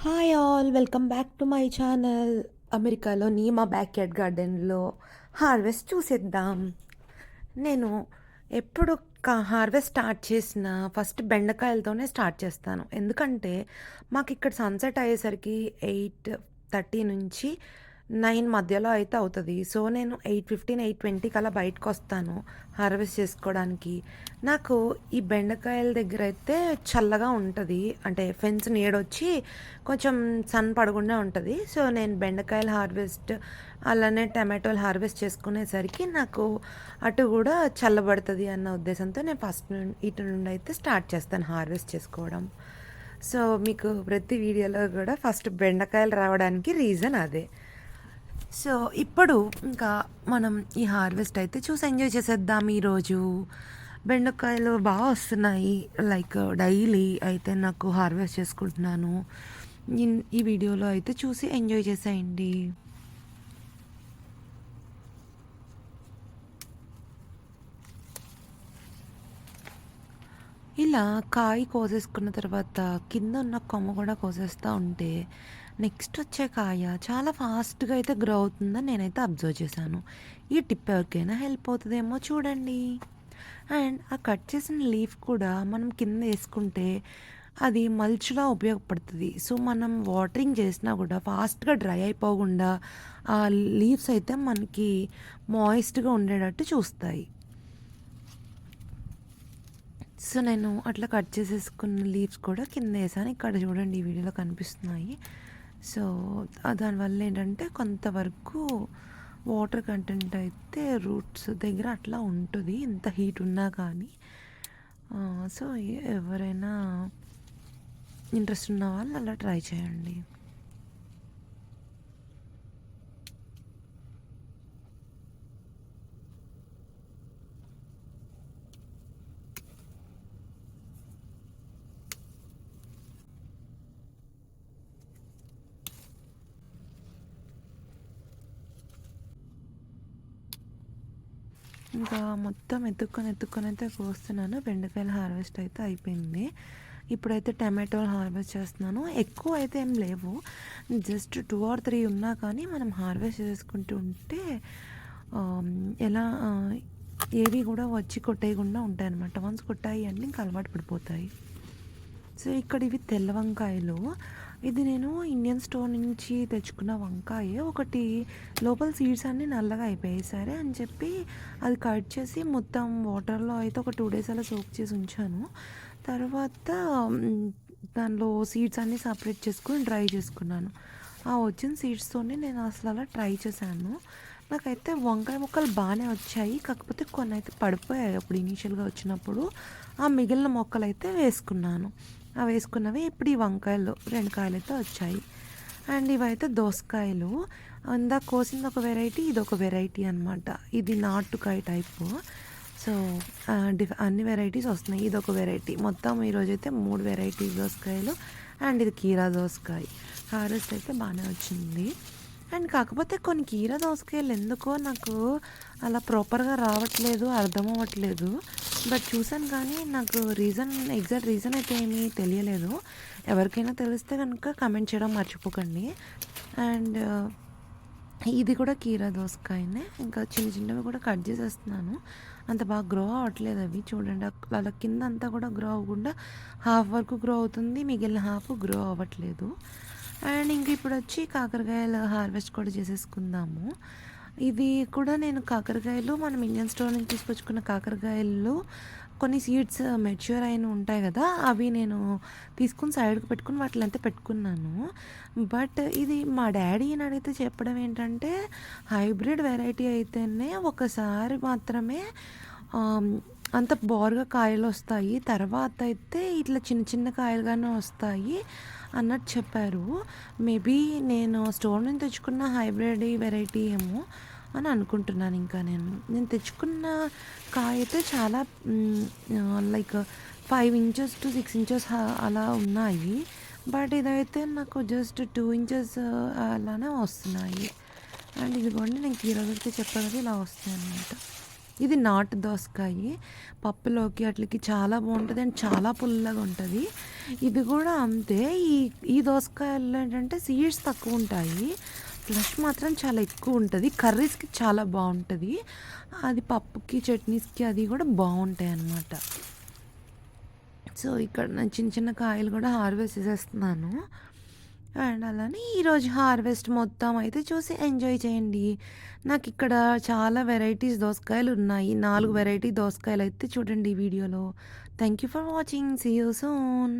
Hi all welcome back to my channel. అమెరికాలోని మా back yard గార్డెన్లో హార్వెస్ట్ చూసేద్దాం. నేను ఎప్పుడు హార్వెస్ట్ స్టార్ట్ చేసిన ఫస్ట్ బెండకాయలతోనే స్టార్ట్ చేస్తాను. ఎందుకంటే మాకు ఇక్కడ సన్సెట్ అయ్యేసరికి 8:30 నుంచి 9 మధ్యలో అయితే అవుతుంది. సో నేను 8:15, 8:20 అలా బయటకు వస్తాను హార్వెస్ట్ చేసుకోవడానికి. నాకు ఈ బెండకాయల దగ్గర అయితే చల్లగా ఉంటుంది, అంటే ఫెన్స్ నీడొచ్చి కొంచెం సన్ పడకుండా ఉంటుంది. సో నేను బెండకాయల హార్వెస్ట్ అలానే టమాటోలు హార్వెస్ట్ చేసుకునేసరికి నాకు అటు కూడా చల్లబడుతుంది అన్న ఉద్దేశంతో నేను ఫస్ట్ ఇటు నుండి అయితే స్టార్ట్ చేస్తాను హార్వెస్ట్ చేసుకోవడం. సో మీకు ప్రతి వీడియోలో కూడా ఫస్ట్ బెండకాయలు రావడానికి రీజన్ అదే. సో ఇప్పుడు ఇంకా మనం ఈ హార్వెస్ట్ అయితే చూసి ఎంజాయ్ చేసేద్దాం. ఈరోజు బెండకాయలు బాగా వస్తున్నాయి, లైక్ డైలీ అయితే నాకు హార్వెస్ట్ చేసుకుంటున్నాను. ఈ వీడియోలో అయితే చూసి ఎంజాయ్ చేసేయండి. ఇలా కాయ కోసేసుకున్న తర్వాత కింద ఉన్న కొమ్మ కూడా కోసేస్తూ ఉంటే నెక్స్ట్ వచ్చే కాయ చాలా ఫాస్ట్గా అయితే గ్రో అవుతుందని నేనైతే అబ్జర్వ్ చేశాను. ఈ టిప్ ఎవరికైనా హెల్ప్ అవుతుందేమో చూడండి. అండ్ ఆ కట్ చేసిన లీఫ్ కూడా మనం కింద వేసుకుంటే అది మల్చ్లా ఉపయోగపడుతుంది. సో మనం వాటరింగ్ చేసినా కూడా ఫాస్ట్గా డ్రై అయిపోకుండా ఆ లీవ్స్ అయితే మనకి మాయిస్ట్గా ఉండేటట్టు చూస్తాయి. సో నేను అట్లా కట్ చేసేసుకున్న లీవ్స్ కూడా కింద వేసాను. ఇక్కడ చూడండి, ఈ వీడియోలో కనిపిస్తున్నాయి. సో దానివల్ల ఏంటంటే కొంతవరకు వాటర్ కంటెంట్ అయితే రూట్స్ దగ్గర అట్లా ఉంటుంది, ఇంత హీట్ ఉన్నా కానీ. సో ఎవరైనా ఇంట్రెస్ట్ ఉన్న వాళ్ళు అలా ట్రై చేయండి. ఇంకా మొత్తం ఎత్తుక్కొని అయితే కోస్తున్నాను. బెండకాయల హార్వెస్ట్ అయితే అయిపోయింది. ఇప్పుడైతే టమాటోలు హార్వెస్ట్ చేస్తున్నాను. ఎక్కువ అయితే ఏం లేవు, జస్ట్ 2 or 3 ఉన్నా కానీ మనం హార్వెస్ట్ చేసుకుంటూ ఉంటే ఎలా ఏవి కూడా వచ్చి కొట్టేయకుండా ఉంటాయి అన్నమాట. వన్స్ కొట్టాయి అంటే ఇంకా అలవాటు పడిపోతాయి. సో ఇక్కడ ఇవి తెల్ల వంకాయలు. ఇది నేను ఇండియన్ స్టోర్ నుంచి తెచ్చుకున్న వంకాయ. ఒకటి లోపల సీడ్స్ అన్నీ నల్లగా అయిపోయాయి. సరే అని చెప్పి అది కట్ చేసి మొత్తం వాటర్లో అయితే ఒక 2 days అలా సోక్ చేసి ఉంచాను. తర్వాత దానిలో సీడ్స్ అన్నీ సపరేట్ చేసుకొని డ్రై చేసుకున్నాను. ఆ వచ్చిన సీడ్స్తోనే నేను అసలు అలా ట్రై చేశాను. నాకైతే వంకాయ ముక్కలు బాగానే వచ్చాయి, కాకపోతే కొన్ని అయితే పడిపోయాయి అప్పుడు ఇనీషియల్గా వచ్చినప్పుడు. ఆ మిగిలిన మొక్కలు అయితే వేసుకున్నాను. ఆ వేసుకున్నవి ఇప్పుడు ఈ వంకాయలు 2 కాయలు అయితే వచ్చాయి. అండ్ ఇవైతే దోసకాయలు. ఇందాక కోసింది ఒక వెరైటీ, ఇది ఒక వెరైటీ అనమాట. ఇది నాటుకాయ టైపు. సో అన్ని వెరైటీస్ వస్తున్నాయి. ఇది ఒక వెరైటీ. మొత్తం ఈరోజైతే 3 వెరైటీస్ దోసకాయలు. అండ్ ఇది కీరా దోసకాయ. హార్వెస్ట్ అయితే బాగానే వచ్చింది. అండ్ కాకపోతే కొన్ని కీరా దోసకాయలు ఎందుకో నాకు అలా ప్రాపర్గా రావట్లేదు, అర్థం అవ్వట్లేదు. బట్ చూసాను కానీ నాకు ఎగ్జాక్ట్ రీజన్ అయితే ఏమీ తెలియలేదు. ఎవరికైనా తెలిస్తే కనుక కమెంట్ చేయడం మర్చిపోకండి. అండ్ ఇది కూడా కీరా దోసకాయనే. ఇంకా చిన్నవి కూడా కట్ చేసేస్తున్నాను. అంత బాగా గ్రో అవ్వట్లేదు అవి. చూడండి, అలా కింద అంతా కూడా గ్రో అవ్వకుండా హాఫ్ వరకు గ్రో అవుతుంది, మిగిలిన హాఫ్ గ్రో అవ్వట్లేదు. అండ్ ఇంక ఇప్పుడు వచ్చి కాకరకాయలు హార్వెస్ట్ కూడా చేసేసుకుందాము. ఇది కూడా నేను కాకరకాయలు మనం ఇండియన్ స్టోర్ నుంచి తీసుకొచ్చుకున్న కాకరకాయలు కొన్ని సీడ్స్ మెచ్యూర్ అయిన ఉంటాయి కదా, అవి నేను తీసుకుని సైడ్కి పెట్టుకుని వాటిని అంతా పెట్టుకున్నాను. బట్ ఇది మా డాడీని అడిగితే చెప్పడం ఏంటంటే హైబ్రిడ్ వెరైటీ అయితేనే ఒకసారి మాత్రమే అంత బోర్గా కాయలు వస్తాయి, తర్వాత అయితే ఇట్లా చిన్న కాయలుగానే వస్తాయి అన్నట్టు చెప్పారు. మేబీ నేను స్టోర్ నుంచి తెచ్చుకున్న హైబ్రిడ్ వెరైటీ ఏమో అని అనుకుంటున్నాను. ఇంకా నేను తెచ్చుకున్న కాయ అయితే చాలా లైక్ 5 inches to 6 inches అలా ఉన్నాయి. బట్ ఇదైతే నాకు జస్ట్ 2 inches అలానే వస్తున్నాయి. అండ్ ఇదిగోండి, నేను కీరా దొరికి చెప్పాను కదా, ఇలా వస్తాయి అన్నమాట. ఇది నాటు దోసకాయ. పప్పులోకి అట్లకి చాలా బాగుంటుంది అండ్ చాలా పుల్లగా ఉంటుంది. ఇది కూడా అంతే. ఈ ఈ దోసకాయల్లో ఏంటంటే సీడ్స్ తక్కువ ఉంటాయి, ఫ్లష్ మాత్రం చాలా ఎక్కువ ఉంటుంది. కర్రీస్కి చాలా బాగుంటుంది. అది పప్పుకి చట్నీస్కి అది కూడా బాగుంటాయి అన్నమాట. సో ఇక్కడ నేను చిన్న చిన్న కాయలు కూడా హార్వెస్ట్ చేసేస్తున్నాను. అండ్ అలానే ఈరోజు హార్వెస్ట్ మొత్తం అయితే చూసి ఎంజాయ్ చేయండి. నాకు ఇక్కడ చాలా వెరైటీస్ దోసకాయలు ఉన్నాయి. 4 వెరైటీ దోసకాయలు అయితే చూడండి ఈ వీడియోలో. Thank you for watching. See you soon.